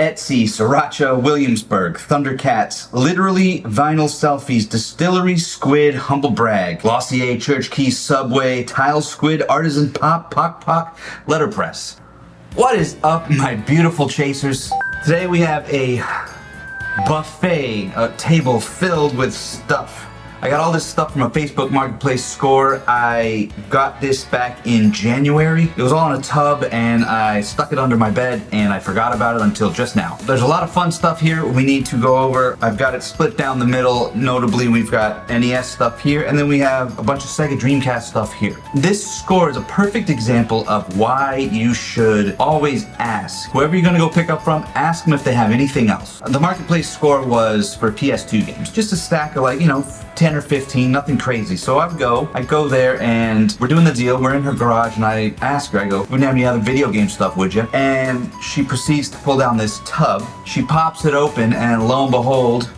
Etsy, Sriracha, Williamsburg, Thundercats, Literally, Vinyl Selfies, Distillery, Squid, Humble Brag, Glossier, Church Keys, Subway, Tile Squid, Artisan Pop, Pock Pock, Letterpress. What is up, my beautiful chasers? Today we have a buffet, a table filled with stuff. I got all this stuff from a Facebook Marketplace score. I got this back in January. It was all in a tub and I stuck it under my bed and I forgot about it until just now. There's a lot of fun stuff here we need to go over. I've got it split down the middle. Notably, we've got NES stuff here and then we have a bunch of Sega Dreamcast stuff here. This score is a perfect example of why you should always ask. Whoever you're gonna go pick up from, ask them if they have anything else. The Marketplace score was for PS2 games. Just a stack of 10 or 15, nothing crazy. So I go there and we're doing the deal. We're in her garage and I ask her, I go, wouldn't have any other video game stuff, would you? And she proceeds to pull down this tub. She pops it open and lo and behold,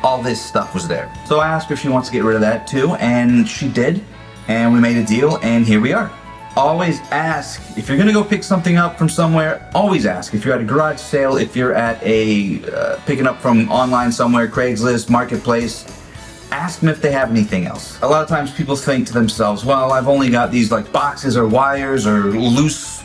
all this stuff was there. So I asked her if she wants to get rid of that too, and she did. And we made a deal and here we are. Always ask, if you're gonna go pick something up from somewhere, always ask. If you're at a garage sale, if you're at a, picking up from online somewhere, Craigslist, Marketplace, ask them if they have anything else. A lot of times people think to themselves, well, I've only got these boxes or wires or loose,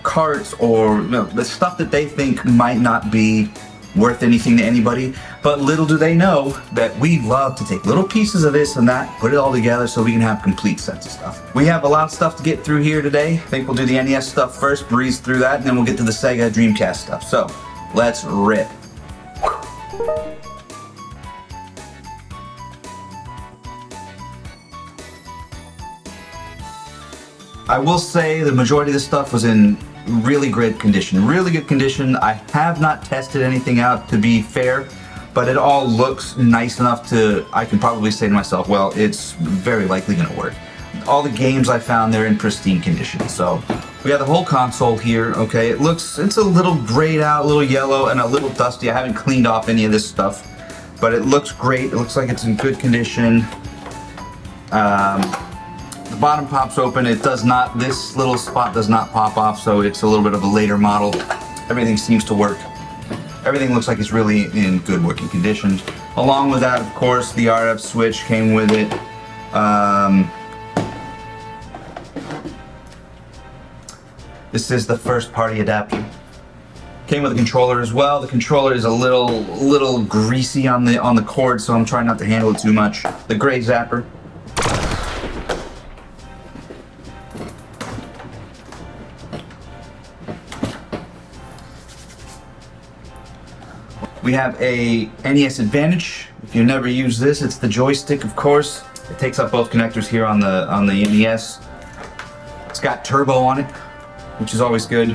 carts or the stuff that they think might not be worth anything to anybody, but little do they know that we love to take little pieces of this and that, put it all together so we can have complete sets of stuff. We have a lot of stuff to get through here today. I think we'll do the NES stuff first, breeze through that, and then we'll get to the Sega Dreamcast stuff. So, let's rip. I will say the majority of this stuff was in really great condition, really good condition. I have not tested anything out, to be fair, but it all looks nice enough to, I can probably say to myself, well, it's very likely gonna work. All the games I found, they're in pristine condition. So we got the whole console here, okay? It's a little grayed out, a little yellow, and a little dusty. I haven't cleaned off any of this stuff, but it looks great. It looks like it's in good condition. The bottom pops open. It does not, this little spot does not pop off, so it's a little bit of a later model. Everything seems to work. Everything looks like it's really in good working condition. Along with that, of course, the RF switch came with it. This is the first party adapter. Came with a controller as well. The controller is a little greasy on the cord, so I'm trying not to handle it too much. The gray zapper. We have a NES Advantage. If you've never used this, it's the joystick, of course. It takes up both connectors here on the NES. It's got turbo on it, which is always good.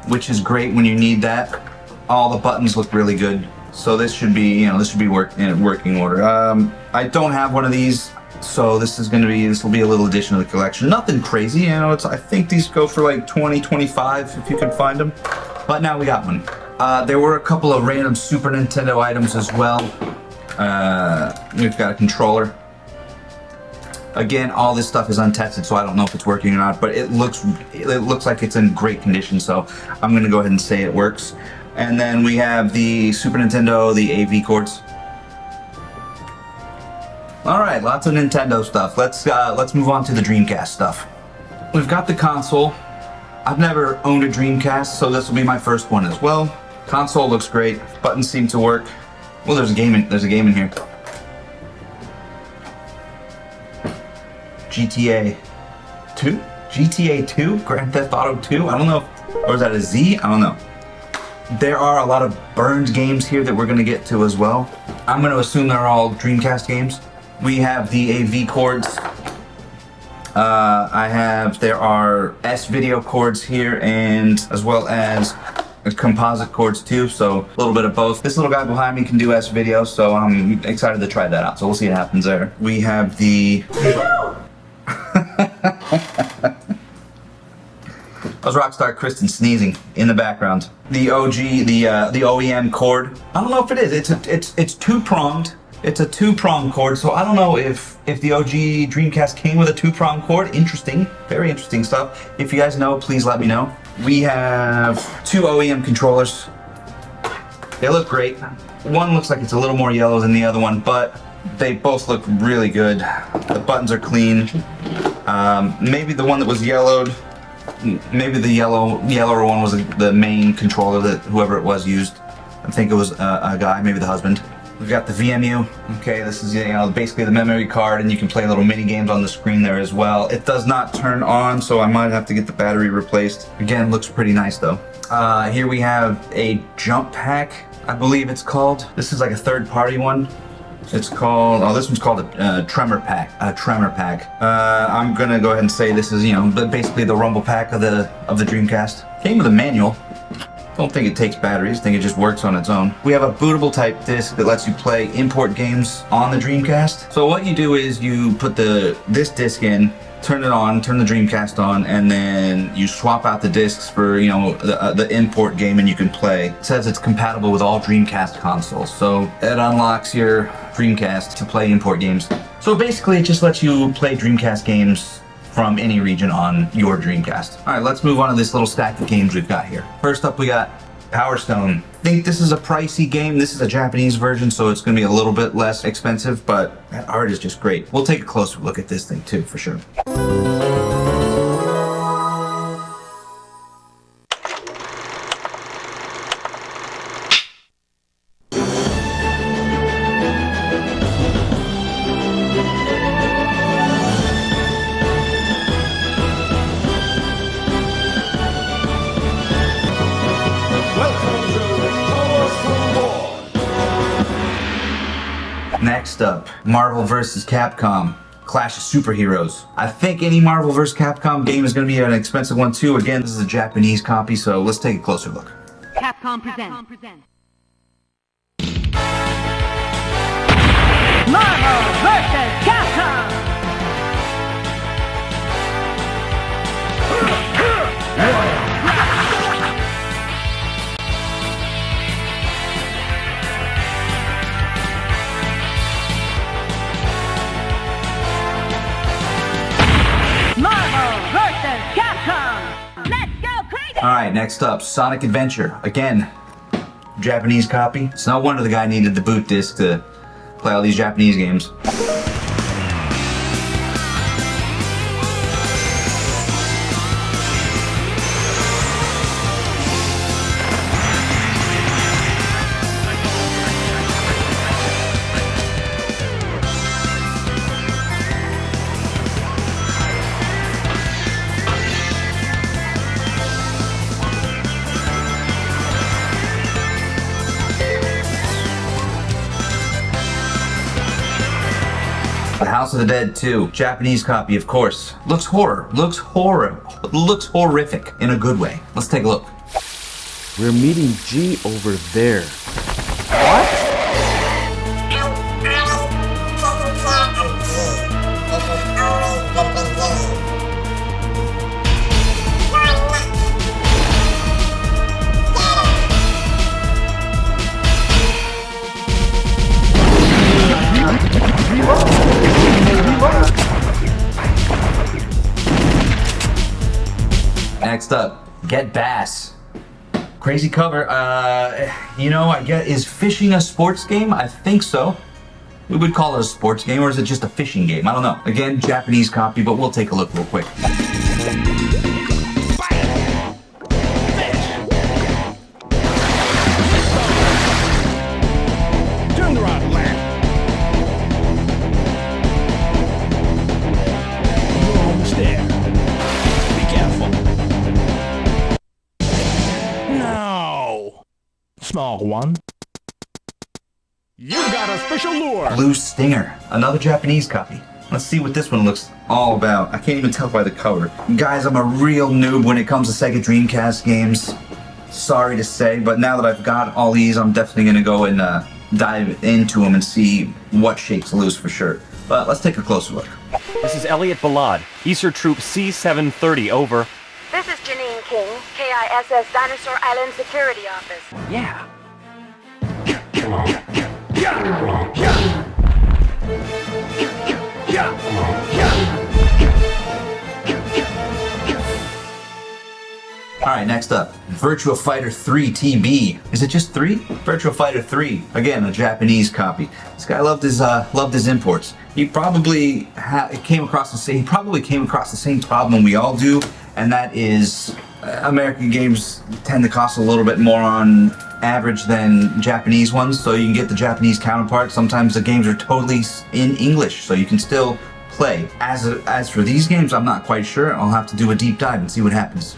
Which is great when you need that. All the buttons look really good, so this should be, in working order. I don't have one of these, so this will be a little addition to the collection. Nothing crazy, I think these go for like 20, 25 if you can find them. But now we got one. There were a couple of random Super Nintendo items as well. We've got a controller. Again, all this stuff is untested, so I don't know if it's working or not, but it looks like it's in great condition, so I'm gonna go ahead and say it works. And then we have the Super Nintendo, the AV cords. All right, lots of Nintendo stuff. Let's move on to the Dreamcast stuff. We've got the console. I've never owned a Dreamcast, so this will be my first one as well. Console looks great. Buttons seem to work. Well, there's a game in here. GTA 2? GTA 2? Grand Theft Auto 2? I don't know. Or is that a Z? I don't know. There are a lot of burned games here that we're going to get to as well. I'm going to assume they're all Dreamcast games. We have the AV cords. There are S-video cords here, and as well as composite cords too, so a little bit of both. This little guy behind me can do S-video, so I'm excited to try that out, so we'll see what happens there. We have the... That was Rockstar Kristen sneezing in the background. The OG, the OEM cord. I don't know if it is. It's two-pronged. It's a 2-prong cord, so I don't know if the OG Dreamcast came with a 2-prong cord. Interesting, very interesting stuff. If you guys know, please let me know. We have 2 OEM controllers. They look great. One looks like it's a little more yellow than the other one, but they both look really good. The buttons are clean. Maybe the one that was yellowed, maybe the yellower one was the main controller that whoever it was used. I think it was a guy, maybe the husband. We've got the VMU. Okay, this is basically the memory card, and you can play little mini games on the screen there as well. It does not turn on, so I might have to get the battery replaced. Again, looks pretty nice though. Here we have a jump pack, I believe it's called. This is like a third-party one. It's called, oh, this one's called a tremor pack. I'm gonna go ahead and say this is, basically the rumble pack of the Dreamcast. Came with a manual. Don't think it takes batteries, think it just works on its own. We have a bootable type disc that lets you play import games on the Dreamcast. So what you do is you put this disc in, turn it on, turn the Dreamcast on, and then you swap out the discs for the import game, and you can play. It says it's compatible with all Dreamcast consoles, so it unlocks your Dreamcast to play import games. So basically it just lets you play Dreamcast games from any region on your Dreamcast. All right, let's move on to this little stack of games we've got here. First up, we got Power Stone. I think this is a pricey game. This is a Japanese version, so it's gonna be a little bit less expensive, but that art is just great. We'll take a closer look at this thing too, for sure. Next up, Marvel vs. Capcom. Clash of Superheroes. I think any Marvel vs. Capcom game is going to be an expensive one too. Again, this is a Japanese copy, so let's take a closer look. Capcom presents Marvel vs. Capcom! Alright, next up, Sonic Adventure. Again, Japanese copy. It's no wonder the guy needed the boot disc to play all these Japanese games. The House of the Dead 2, Japanese copy, of course. Looks horrific in a good way. Let's take a look. We're meeting G over there. Next up, Get Bass. Crazy cover. I get, is fishing a sports game? I think so. We would call it a sports game, or is it just a fishing game? I don't know. Again, Japanese copy, but we'll take a look real quick. Turn the rod, land. You're almost there. Be careful. No. Small one. You got a special lure. Blue Stinger, another Japanese copy. Let's see what this one looks all about. I can't even tell by the cover. Guys, I'm a real noob when it comes to Sega Dreamcast games. Sorry to say, but now that I've got all these, I'm definitely gonna go and dive into them and see what shakes loose for sure. But let's take a closer look. This is Elliot Balad, Easter Troop C-730, over. This is Janine King, KISS Dinosaur Island Security Office. Yeah. Alright, next up, Virtua Fighter 3 TB. Is it just 3? Virtua Fighter 3. Again, a Japanese copy. This guy loved his imports. He probably came across the same problem we all do, and that is American games tend to cost a little bit more on average than Japanese ones, so you can get the Japanese counterpart. Sometimes the games are totally in English, so you can still play. As for these games, I'm not quite sure. I'll have to do a deep dive and see what happens.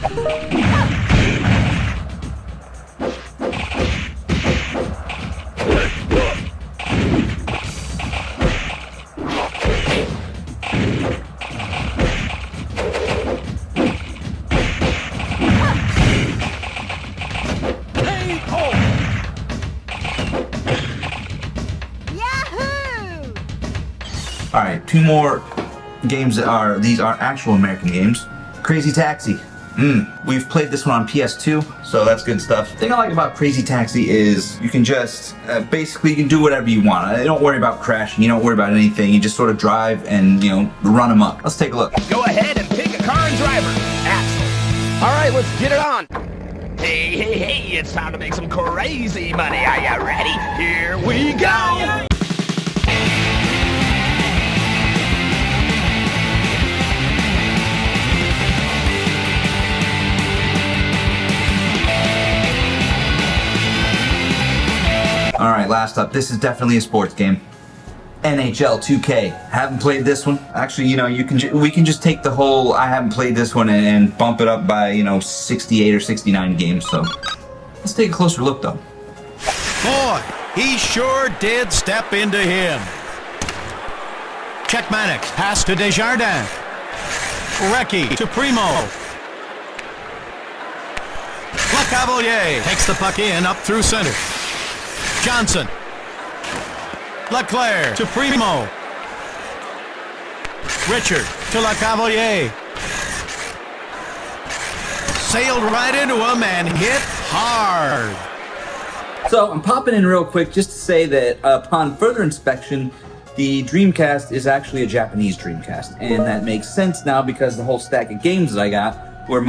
Alright, two more games these are actual American games. Crazy Taxi. We've played this one on PS2, so that's good stuff. The thing I like about Crazy Taxi is you can just, basically you can do whatever you want. You don't worry about crashing, you don't worry about anything. You just sort of drive and, run them up. Let's take a look. Go ahead and pick a car and driver. Axel. All right, let's get it on. Hey, it's time to make some crazy money. Are you ready? Here we go. Alright, last up. This is definitely a sports game. NHL 2K. Haven't played this one. Actually, we can just take the whole I haven't played this one and bump it up by, 68 or 69 games, so. Let's take a closer look, though. Boy, he sure did step into him. Check Mannix, pass to Desjardins. Recchi to Primo. LeCavalier takes the puck in up through center. Johnson. Leclerc to Primo. Richard to LeCavalier. Sailed right into him and hit hard. So I'm popping in real quick just to say that upon further inspection, the Dreamcast is actually a Japanese Dreamcast. And that makes sense now because the whole stack of games that I got were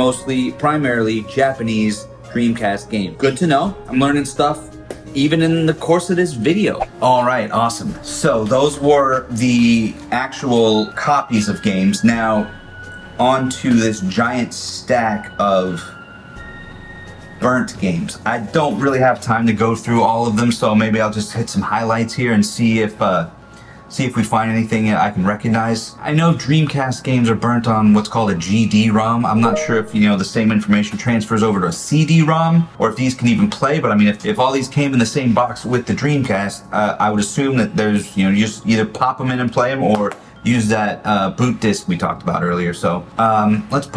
primarily Japanese Dreamcast games. Good to know. I'm learning stuff even in the course of this video. All right, awesome. So those were the actual copies of games. Now, onto this giant stack of burnt games. I don't really have time to go through all of them, so maybe I'll just hit some highlights here and see if we find anything I can recognize. I know Dreamcast games are burnt on what's called a GD-ROM. I'm not sure if the same information transfers over to a CD-ROM or if these can even play, but I mean, if all these came in the same box with the Dreamcast, I would assume that there's, you just either pop them in and play them or use that boot disc we talked about earlier. So let's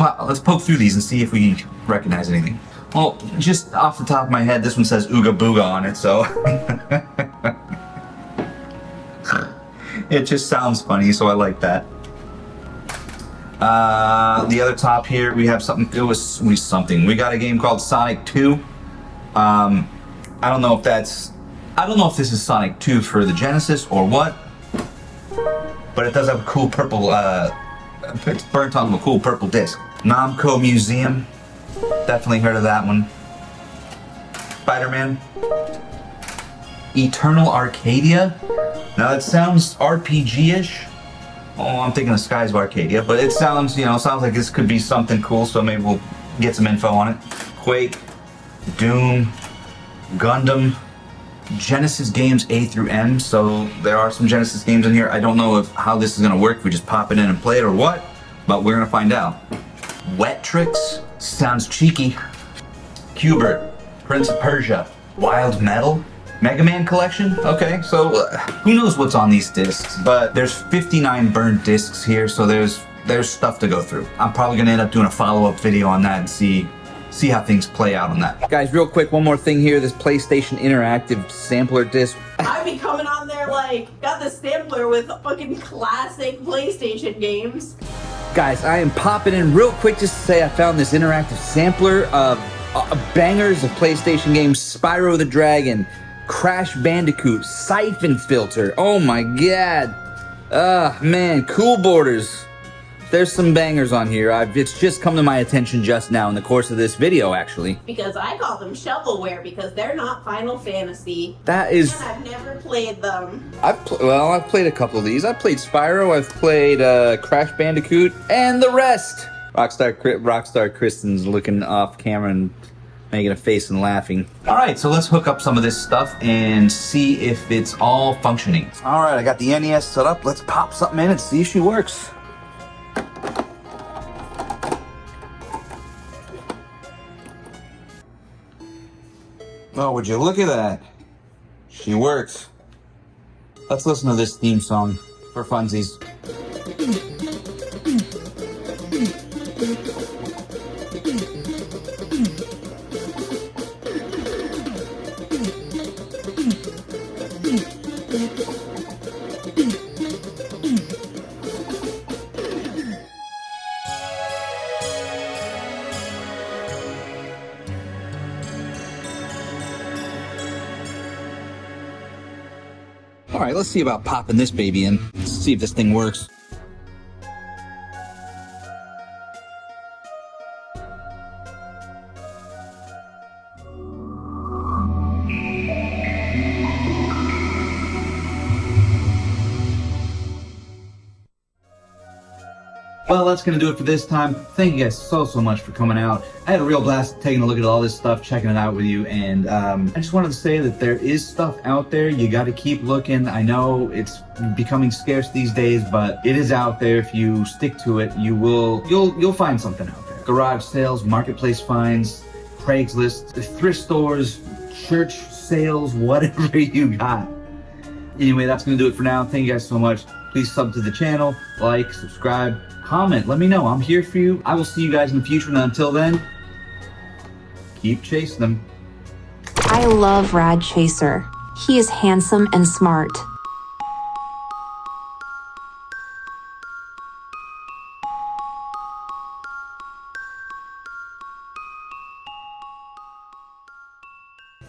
poke through these and see if we recognize anything. Well, just off the top of my head, this one says Ooga Booga on it, so it just sounds funny, so I like that. The other top here, we have something. We got a game called Sonic 2. I don't know if this is Sonic 2 for the Genesis or what, but it does have a cool purple. It's burnt on a cool purple disc. Namco Museum. Definitely heard of that one. Spider-Man. Eternal Arcadia. Now that sounds RPG-ish. Oh, I'm thinking of Skies of Arcadia, but it sounds like this could be something cool, so maybe we'll get some info on it. Quake, Doom, Gundam, Genesis games A through M, so there are some Genesis games in here. I don't know how this is gonna work, if we just pop it in and play it or what, but we're gonna find out. Wet Tricks, sounds cheeky. Qbert, Prince of Persia, Wild Metal, Mega Man Collection? Okay, so who knows what's on these discs, but there's 59 burned discs here, so there's stuff to go through. I'm probably gonna end up doing a follow-up video on that and see how things play out on that. Guys, real quick, one more thing here, this PlayStation Interactive sampler disc. I'd be coming on there got the sampler with fucking classic PlayStation games. Guys, I am popping in real quick just to say I found this interactive sampler of bangers of PlayStation games, Spyro the Dragon, Crash Bandicoot, Siphon Filter, oh my god. Ah, man, cool borders. There's some bangers on here. It's just come to my attention just now in the course of this video, actually. Because I call them shovelware because they're not Final Fantasy. That is... And I've never played them. I've played a couple of these. I've played Spyro, I've played Crash Bandicoot, and the rest. Rockstar Kristen's looking off camera and making a face and laughing. All right, so let's hook up some of this stuff and see if it's all functioning. All right, I got the NES set up. Let's pop something in and see if she works. Oh, would you look at that? She works. Let's listen to this theme song for funsies. All right, let's see about popping this baby in. Let's see if this thing works. Well, that's going to do it for this time. Thank you guys so much for coming out. I had a real blast taking a look at all this stuff, checking it out with you, and I just wanted to say that there is stuff out there. You got to keep looking. I know it's becoming scarce these days, but it is out there. If you stick to it, you'll find something out there. Garage sales, marketplace finds, Craigslist, thrift stores, church sales, whatever you got. Anyway, that's going to do it for now. Thank you guys so much. Please sub to the channel, like, subscribe, comment, let me know. I'm here for you. I will see you guys in the future, and until then, keep chasing them. I love Rad Chaser. He is handsome and smart.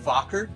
Fokker?